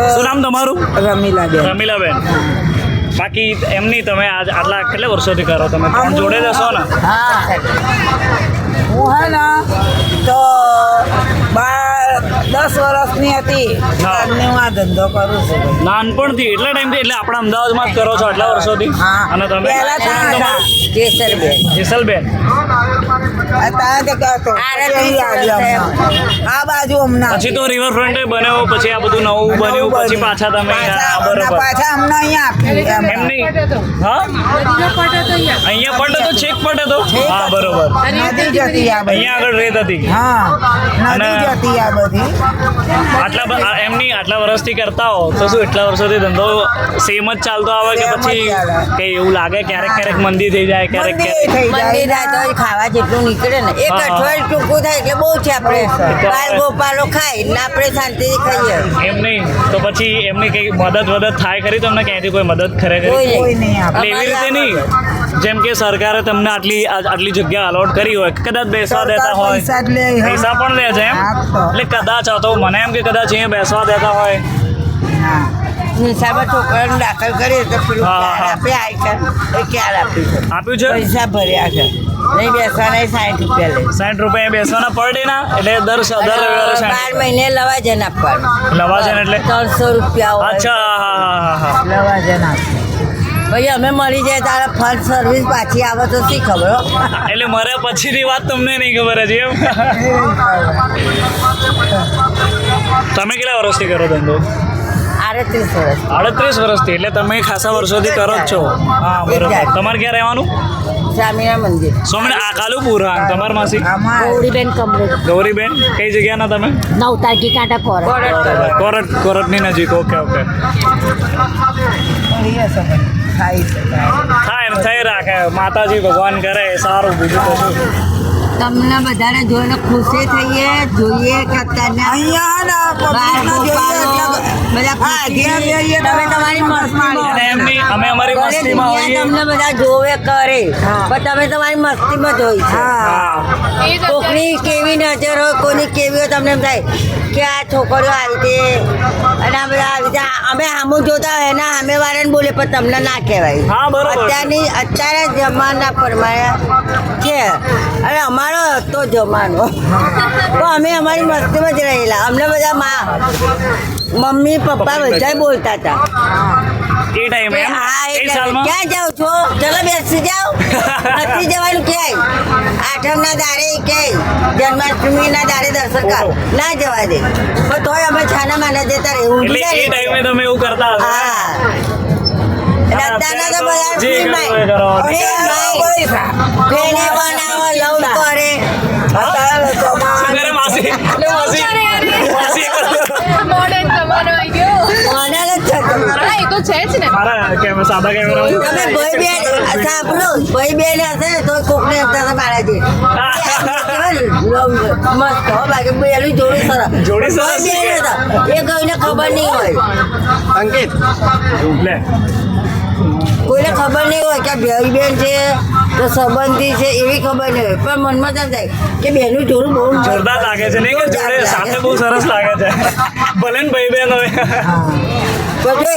શું નામ તમારું? રમીલાબેન. રમીલાબેન. બાકી એમની તમે આટલા કેટલા વર્ષોથી કરો તમે? ત્રણ જોડે જ હશો ને? હા હું હે ને તો 10 વર્ષની હતી ત્યારને હું આ ધંધો કરું છું. નાનપણથી એટલા ટાઈમથી એટલે આપણા અમદાવાદમાં જ કરો છો આટલા વર્ષોથી? હા. અને તમે પહેલા શું નામ તમારું? કેસરબેન. જેસલબેન. અત્યારે કહેતો આ બાજુ હમણાં પછી તો રિવરફ્રન્ટ બન્યો, પછી આ બધું નવું બન્યું, પછી પાછા તમે બરોબર પાછા અમને અહીંયા આપ્યું એમ નહીં? હા, અહીંયા પટ હતો, છેક પટ હતો. હા બરોબર. નદી જતી આ બધી. અહીંયા આગળ રેત હતી. હા નદી અને- જતી આ બધી. એમની આટલા વર્ષથી કરતા હો તો શું એટલા વર્ષોથી ધંધો સેમ જ ચાલતો આવે કે Same જ પછી ચાલે. કઈ એવું લાગે ક્યારેક ક્યારેક મંદી થઈ જાય ક્યારેક મંદી ક્યારેક થઈ મંદિર જાય તો ખાવા જેટલું નીકળે ને એક હા, હા. અઠવાડિયું ટૂંકું થાય એટલે બહુ છે આપણે બાલ ગોપાલો ખાય એટલે આપણે શાંતિથી ખાઈએ એમ નહીં તો પછી એમની કઈ મદદ થાય ખરી તમને ક્યાંયથી કોઈ મદદ ખરે ખરી? કોઈ કોઈ નહીં આપે. એટલે એવી રીતે નહીં જેમ કે સરકારે તમને આટલી જગ્યા અલોટ કરી હોય કદાચ બેસવા દેતા હોય પૈસા જ લે હે. પૈસા પણ લે છે એમ હા તો. એટલે કદાચ હતો મને એમ કે કદાચ અહીંયા બેસવા દેતા હોય. હા. નિશામાં છોકરાને દાખલ કરીએ તો પેલું હા, હા, ક્યારે આપે આઈકન એ ક્યારે આપ્યું છે આપ્યું છે પૈસા ભર્યા છે નહીં બેસવાના 60 રૂપિયા લે 60 રૂપિયા બેસવાના પર ડે ના એટલે દર રવિવારે 12 60 મહિને લવાજન આપવાનું લવાજન એટલે 300 રૂપિયા હોય અચ્છા હા લવાજન આપે. ભાઈ અમે મળી જાય તારા ફંડ સર્વિસ પાછી આવે તો શી ખબર હો? એટલે મર્યા પછીની વાત તમને નહીં ખબર હજી એમ? તમે કેટલા વર્ષથી કરો ધંધો? 38 વર્ષ 38 વર્ષથી એટલે તમે ખાસા વર્ષોથી કરો જ છો. હા બરોબર. તમારે ક્યાં રહેવાનું? સ્વામિનારાયણ મંદિર સોમણે આ કાલુપુર. હા તમાર માસી આમાં ગૌરીબેન કમરેજ ગૌરીબેન કઈ જગ્યાના તમે? 9 તારીખે કાંટા કોરટ. કોરટની નજીક. ઓકે કરીએ છે બધું. ખાઈ શકાય. થાય ને થઈ રાખે માતાજી ભગવાન કરે સારું બીજું તો શું. તમને બધાને જોઈને ખુશી થઈએ જોઈએ કે અત્યારના અહીંયા ને પબ્લિકને જોઈએ એટલે બધા હા, ઘેર જઈએ તો તમે તમારી મસ્તીમાં અને એમની અમે અમારી ભલે મસ્તીમાં દુનિયા હોઈએ. તમને બધા જોવે કરે હા. પણ તમે તમારી મસ્તીમાં જોઈ છે હા હા કોકની કેવી નજર હોય કોની કેવી હોય તમને એમ થાય કે આ છોકરીઓ આવી રીતે અને આ બધા આવી રીતે અમે સામું જોતા હોય એના સામે વાળાને બોલે પણ તમને ના કહેવાય હા, બરોબર. અત્યારે જમાના પ્રમાણે છે અને અમારો હતો જમાનો તો અમે અમારી મસ્તીમાં જ રહેલા અમને બધા મમ્મી પપ્પા બધા બોલતા હતા એ ટાઈમે એમ? હા એ એટલે સાલમાં ક્યાં જાઓ છો ચલો બેસી જાઓ નથી જવાનું ક્યાંય આઠમના દાડે ક્યાંય જન્માષ્ટમીના દાડે દર્શન કર ના જવા દે પણ તોય અમે છાના માના જતા રહે એટલે એ ટાઈમે તમે એવું કરતા હશો. હા અને અત્યારના તો બધા જે ફ્રીમાં. કરવું એ કરો. ફ્રીને બનાવો લવ કરે અત્યારે તો શું કરે માસી? એટલે માસી મોડર્ન જમાનો આવી ગયો. મોડલ જ છે હા એ તો છે જ ને. મારા સાદા કેમેરા તમે ભાઈ બેન સાંભળો ભાઈ બેન હશે ને તો કોકને હતા મારાજી મસ્ત હો બાકી બેલું જોડી સરસ જોડી સરસ ભાઈ બેન હતા એ કોઈને ખબર નહીં હોય લે કોઈને ખબર નહીં હોય કે ભાઈ બેન છે તો સંબંધી છે એવી ખબર નહીં હોય પણ મનમાં તેમ થાય કે બેનું જોડું બહુ જોરદાર લાગે છે નહીં કે જોડે સાથે બહુ સરસ લાગે છે ભલે ને ભાઈ બહેન હોય. તો જો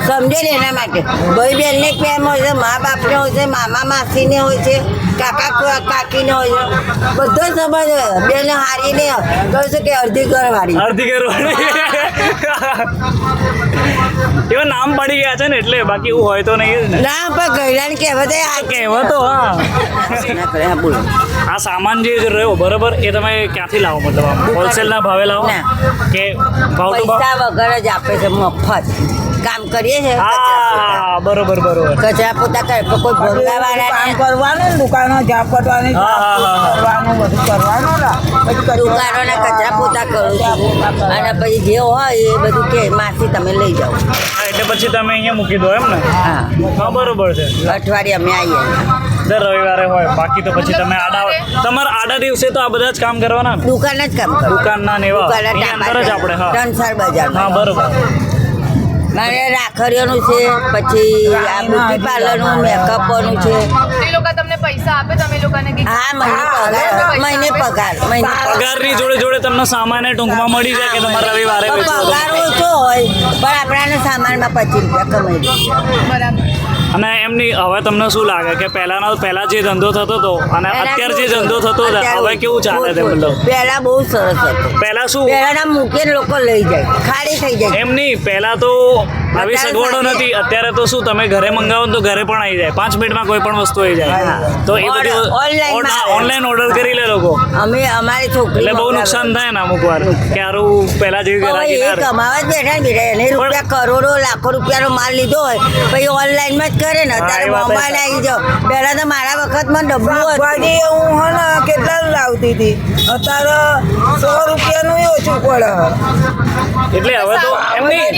સમજે ને એના માટે ભાઈ બહેનને પ્રેમ હોય છે મા બાપને હોય છે મામા માસીને હોય છે કાકા કાકીને હોય છે બધો સંબંધ હોય બેન હારીને કહે છે કે અડધી ઘરવાળી અડધી કરવાની એવા નામ પડી ગયા છે ને એટલે બાકી એવું હોય તો નહીં જ ને. ના પણ ગયડાને કહેવત એ આ કહેવતો હા. ના કરે હા બોલો આ સામાન જે રહ્યો બરાબર એ તમે ક્યાંથી લાવો મતલબ આમ હોલસેલના ભાવે લાવો ના. કે ભાવ ટુ ભાવ? પૈસા વગર જ આપે છે મફત કામ કરીએ છે હા બરોબર કચરા પોતા કરે પણ કોઈ કામ ભોગવાવાળાને કરવાનું દુકાનો ઝાપટવાની હા, હા, હા. કરવાનું બધું કરવાનું ને પછી દુકાનોના કચરા પોતા કરું છું અને પછી જે હોય એ બધું કે માસી તમે લઈ જાઓ હા, એટલે પછી તમે અહીંયા મૂકી દો એમ ને? હા હા બરોબર છે. અઠવાડિયે અમે આવીએ દર રવિવારે હોય બાકી તો પછી તમે તમારા આડા દિવસે તો આ બધા જ કામ કરવાના ને? દુકાન જ કામ કરું દુકાનના ને એવા દુકાનના એની અંદર જ આપણે હા ત્રણસાર બજાર હા બરોબર મારે રાખડીઓનું છે પછી આ બ્યુટી પાર્લરનું મેકઅપનું છે એ લોકો તમને પૈસા આપે તમે લોકોને કે હા મહિને પગાર પગારની જોડે જોડે તમને સામાન્ય ટૂંકમાં મળી જાય કે તમારે રવિવારે પણ વેચવો તો. પગાર ઓછો હોય પણ આપણાને સામાનમાં 25 રૂપિયા કમાઈ દઈએ. બરાબર. અને એમની હવે તમને શું લાગે કે પહેલા જે ધંધો થતો હતો અને અત્યારે જે ધંધો થતો હતો હવે કેવું ચાલે છે મતલબ? પહેલા બહુ સરસ હતું. પહેલા શું પહેલાના મૂકીને લોકો લઈ જાય, ખાલી થઈ જાય. એમ નહીં, પહેલા તો આવી સગવડો નથી. અત્યારે તો શું તમે ઘરે મંગાવો ને તો ઘરે પણ આવી જાય, 5 મિનિટમાં કોઈ પણ વસ્તુ આવી જાય. તો એ બધી Online માં આવે. ઓનલાઈન ઓર્ડર કરી લે લોકો, અમારી છોકરી એટલે બહુ નુકસાન થાય ને અમુક વાર કે હારું પહેલા જેવી ગ્રાહકી ના એ રહે. કમાવા જ બેઠા ને બેઠા એને રૂપિયા કરોડો લાખો રૂપિયાનો માલ લીધો હોય પછી ઓનલાઈનમાં જ કરે ને. અત્યારે એ વાત મોબાઈલ આવી જાવ. પહેલા તો મારા વખતમાં ડબ્બું હતું. શાકભાજી હું હે ને કેટલા લાવતી હતી, અત્યારે 100 રૂપિયાનું ઓછું પડે. એટલે હવે તો એમ નહીં,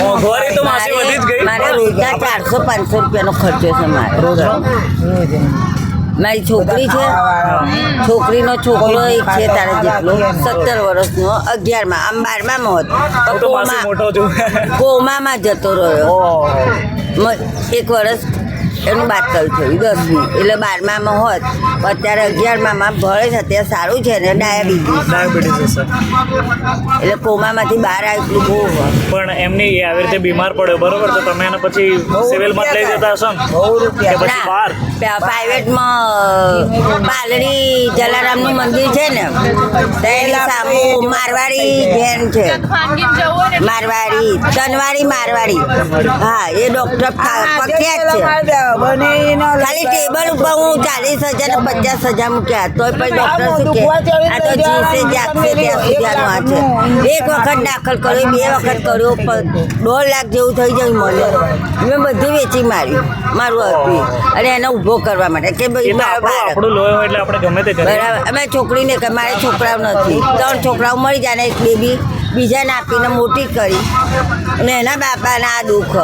મોંઘવારી તો માસી વધી જ ગઈ. મારે રોજના 400-500 રૂપિયાનો ખર્ચો છે મારે. મારી છોકરી છે, છોકરીનો છોકરો એક છે તારા જેટલો 17 વર્ષનો, 11માં, આમ 12માં હતો હું તો માસી મોટો છું. કોમામાં જતો રહ્યો. એક વર્ષ એનું બાતલ થયું 10મી, એટલે 12માં હોત અત્યારે 11માં ભળે છે. અત્યારે સારું છે ને, ડાયાબિટીસ, એટલે કોમામાંથી બહાર આવ્યું બહુ હોય. પણ એમની આવી રીતે બીમાર પડ્યો બરોબર, તો તમે એને પછી સિવિલમાં જ લઈ જતા હશો ને બહુ કે રૂપિયા. પછી બહાર? પ્રાઇવેટમાં પાલડી જલારામનું મંદિર છે ને, તેની સામે મારવાડી બેન છે, ખાનગી જવું હોય ને મારવાડી મારવાડી. હા, એ ડોક્ટર પ્રખ્યાત છે. ખાલી ટેબલ ઉપર હું 40,000 ને 50,000 મૂક્યા તોય પછી ડોક્ટર શું કે આ તો જીવશે જાગશે ત્યાં સુધી આનું આ છે. એક વખત દાખલ કર્યો, 2 વખત કર્યો, 1.5 લાખ જેવું થઈ જાય મળે. મેં બધું વેચી મારું હતું અને એને ઊભો કરવા માટે કે એ ભાઈ તો મારા બાળક. આપણું લોહી હોય એટલે આપણે ગમે તે કરીએ. બરાબર. અમે છોકરીને કે મારે છોકરાઓ નથી, 3 છોકરાઓ મળી જાય ને એક બેબી બીજાને આપીને મોટી કરી અને એના બાપાના આ દુઃખ.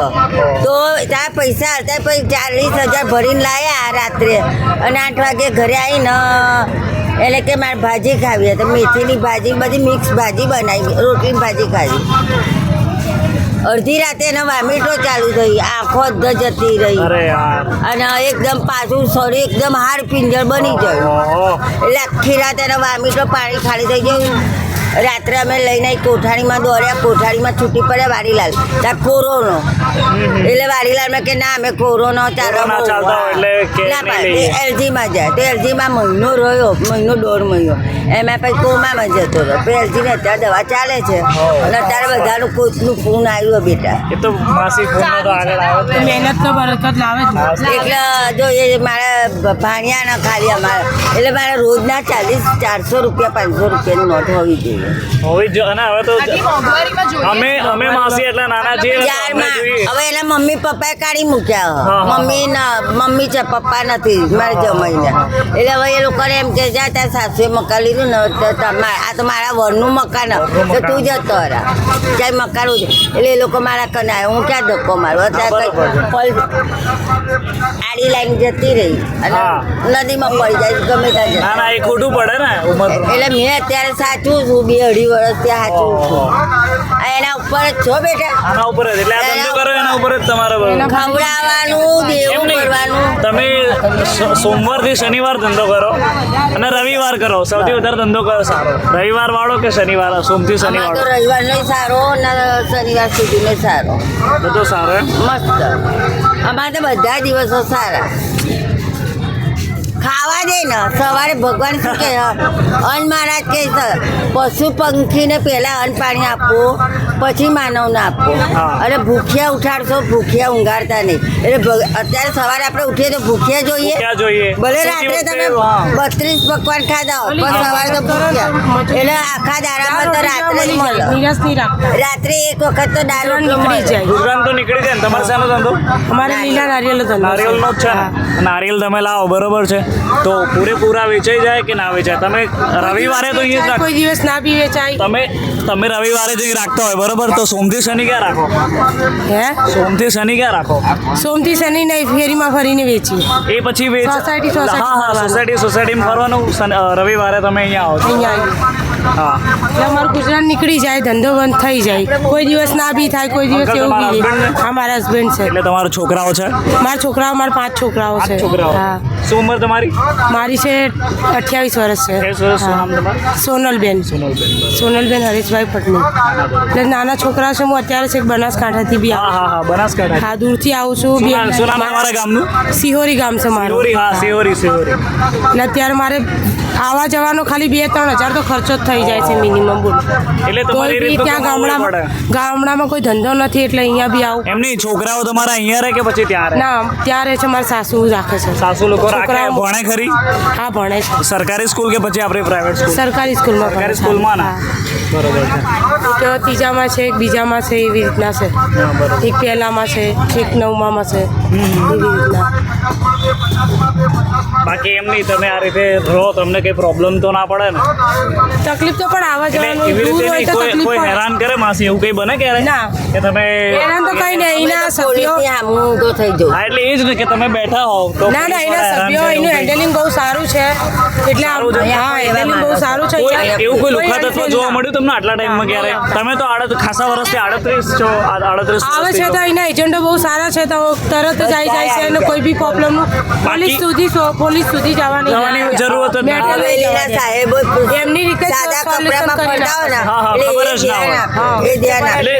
તો ત્યાં પૈસા હતા પછી 40,000 ભરીને લાવ્યા રાત્રે અને 8 વાગે ઘરે આવીને એટલે કે મારે ભાજી ખાવી હતી, મેથીની ભાજી, બધી મિક્સ ભાજી બનાવી, રોટલી ભાજી ખાવી. અડધી રાતે એના વામિટો ચાલુ થઈ, આંખો જતી રહી અરે યાર. અને એકદમ પાછું શરીર એકદમ હાડ પિંજર બની ગયું. ઓહો. એટલે આખી રાત એના વામિટો પાણી ખાલી થઈ ગયું. રાત્રે અમે લઈને કોઠારીમાં દોડ્યા, કોઠારીમાં છૂટી પડ્યા વાડીલાલ, ત્યાં કોરોનો. એટલે વાડીલાલ મેં કે ના અમે કોરોનો કોરોના ચાલતા હોય એટલે કે ના નહીં પાડે. લઈએ. એલજીમાં જાય તો એલજીમાં મહિનો રહ્યો, મહિનો 1.5 મહિનો, એમાં પછી કોમામાં જતો રહ્યો. પછી એલજીને અત્યારે દવા ચાલે છે અને અત્યારે બધાનું કોચનું ફોન આવ્યું બેટા. એ તો માસી ફોનનો તો આગળ આવે જ ને. મહેનત તો બરકત લાવે જ ને. એટલે જો એ મારા ભાણિયાના ખાલી અમારા એટલે મારે રોજના 400 રૂપિયા 500 રૂપિયાની નોટ હોવી જોઈએ. હોવી જ અને હવે તો આટલી મોંઘવારીમાં જોઈએ અમે માસી એટલા નાના છીએ ને તો અમને ચારમાં જોઈએ. હવે એના મમ્મી પપ્પાએ કાઢી મૂક્યા. હા. મમ્મી છે, પપ્પા નથી મારે જમાઈને. એટલે હવે એ લોકોને એમ કે જા તાર સાસુએ મકાન લીધું ને આ તો મારા વરનું મકાન તો તું જતો રહા ક્યાંય મકાન છે. એટલે એ લોકો મારા કને આવ્યા, હું ક્યાં ધક્કો મારું. અત્યારે આડી લાઈન જતી રહી અને હા. નદીમાં પડી જાય ગમે ત્યાં ના જતા. ના, એ ખોટું પડે ને ઉંમર. એટલે મેં અત્યારે સાચું છું, 2-2.5 વર્ષથી સાચું છું. આ એના ઉપર જ છો બેટા. આના ઉપર જ એટલે આ ધંધો કરો એના ઉપર જ તમારે બધું. ખવડાવવાનું, એમ દેવું નહીં, કરવાનું. તમે સોમવારથી શનિવાર ધંધો કરો અને રવિવાર કરો, સૌથી વધારે ધંધો કરો સારો રવિવાર વાળો કે શનિવાર, સોમથી શનિ અમારે તો વાળો? રવિવારનો સારો ને શનિવાર સુધીનો સારો, બધો સારો એમ. મસ્ત. અમારે તો બધા દિવસો સારા. ખાવા દે ને સવારે ભગવાન શું કહે, અન્ન મહારાજ કહે છે પશુ પંખીને પહેલા અન્ન પાણી આપો પછી માનવને આપો. હા. અને ભૂખ્યા ઉઠાડશો, ભૂખ્યા ઊંઘાડતા નહીં. એટલે અત્યારે સવારે આપણે ઉઠીએ તો ભૂખ્યા જોઈએ. ક્યાં જોઈએ? ભલે સૌથી રાત્રે તમે હા. 32 પકવાન ખાધા હો પણ સવારે તો ભૂખ્યા. એટલે આખા દાડામાં તો રાત્રે જ મળે. નિરાશ નહીં રાખતા. રાત્રે એક વખત તો દારૂ નીકળી મળે. જાય. ગુજરાન તો નીકળી જાય ને. તમારે શાનો ધંધો? અમારે લીલા નારિયેળ ધંધો છે. નારિયેલનો જ છે ને. નારિયેલ તમે લાવો બરોબર છે તો પૂરેપૂરા વેચાઈ જાય કે ના વેચાય? તમે રવિવારે તો અહીંયા જ કોઈ દિવસ ના બી વેચાય. તમે રવિવારે જ અહીં રાખતા હોય બરોબર, તો સોમથી શનિ ક્યાં રાખો? હે સોમથી શનિ ક્યાં રાખો? સોમથી શનિ નહીં, ફેરીમાં ફરીને વેચીએ. એ પછી વેચ સોસાયટી હા હા, સોસાયટીમાં ફરવાનું. રવિવારે તમે અહીંયા આવો છો. અહીંયા આવી હા એટલે અમારું ગુજરાન નીકળી જાય, ધંધો બંધ થઈ જાય. કોઈ દિવસ ના બી થાય, કોઈ દિવસ અંકલ, એવું તમારા બી husband રહે. ને? હા, મારા હસબન્ડ છે. એટલે તમારા છોકરાઓ છે? મારા છોકરાઓ, મારા 5 છોકરાઓ છે. છોકરાઓ. હા, શું ઉંમર તમારી? મારી છે 28 વર્ષ છે. 28 વર્ષ. શું નામ તમારું? સોનલબેન. સોનલબેન હરેશભાઈ પટની. એટલે નાના છોકરા છે. હું અત્યારે છે બનાસકાંઠાથી બી હા આવું. હા હા, બનાસકાંઠા. હા, દૂરથી આવું છું. શું નામ તમારા ગામનું? સિહોરી ગામ છે મારું. સિહોરી. હા, સિહોરી. એટલે અત્યારે મારે આવવા જવાનો ખાલી 2-3 હજાર તો ખર્ચો જ થઈ જાય છે મિનિમમ. બોલો એટલે તોય તમારી બી રીત તો ત્યાં કમાવવું ગામડામાં કોઈ ધંધો નથી એટલે અહીંયા બી આવું. એમની છોકરાઓ તમારા અહીંયા રહે કે પછી ત્યાં રહે? ના, ત્યાં રહે છે. મારા સાસુ રાખે છે. સાસુ લોકો રાખે. છોકરાઓ- ભણે ખરી? હા, ભણે છે. સરકારી સ્કૂલ કે પછી આપણે પ્રાઇવેટ સ્કૂલ? સરકારી સ્કૂલમાં ભણે સરકારી છે. સ્કૂલમાં ના? હા. બરોબર છે. એક ત્રીજામાં છે, એક બીજામાં છે, એવી રીતના છે. હા, બરોબર. એક પહેલામાં છે, એક 9માં છે, એવી રીતના. બાકી એમ નહીં, તમે આ રીતે રહો, તમને કઈ પ્રોબ્લેમ તો ના પડે ને? તકલીફ તો પણ આવવા એટલે જવાનું એવી દૂર રીતે હોય નહીં, તો કોઈ તકલીફ કોઈ પડે. હેરાન કરે માસી, એવું કઈ બને ક્યારે? ના. કે તમે હેરાન તો કઈ નહીં. એના સભ્યો પોલીસની સામે ઊંધો થઈ જાઉં. હા, એટલે એ જ ને કે તમે બેઠા હોવ તો ના, પોલીસ એના વાળા હેરાન સભ્યો કરે એવું એનું કંઈ? હેન્ડલિંગ બહુ સારું છે. એટલે સારું છે? હા, હેન્ડલિંગ બહુ સારું છે. કોઈ અહીંયા એવું કોઈ કોઈ લુખા તત્વ હેરાન જોવા ના. મળ્યું તમને આટલા ટાઈમમાં ક્યારે? તમે તો ખાસા વર્ષથી 38 છો, 38 આવે છે તો એના એજન્ટો બહુ સારા છે, તો તરત જ આવી જાય છે અને કોઈ બી પ્રોબ્લેમ પોલીસ સુધી જવાની જવાની જરૂરત જ નથી. મેટર લઈ હવેલીના જવાની. સાહેબો એમની રીતે જ સાદા solution કપડામાં કરી ફરતા હોય ને, હા, હા, એટલે ખબર એ જ ના હોય. ધ્યાન આપે. એ ધ્યાન આપે. એટલે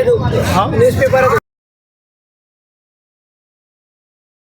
હા?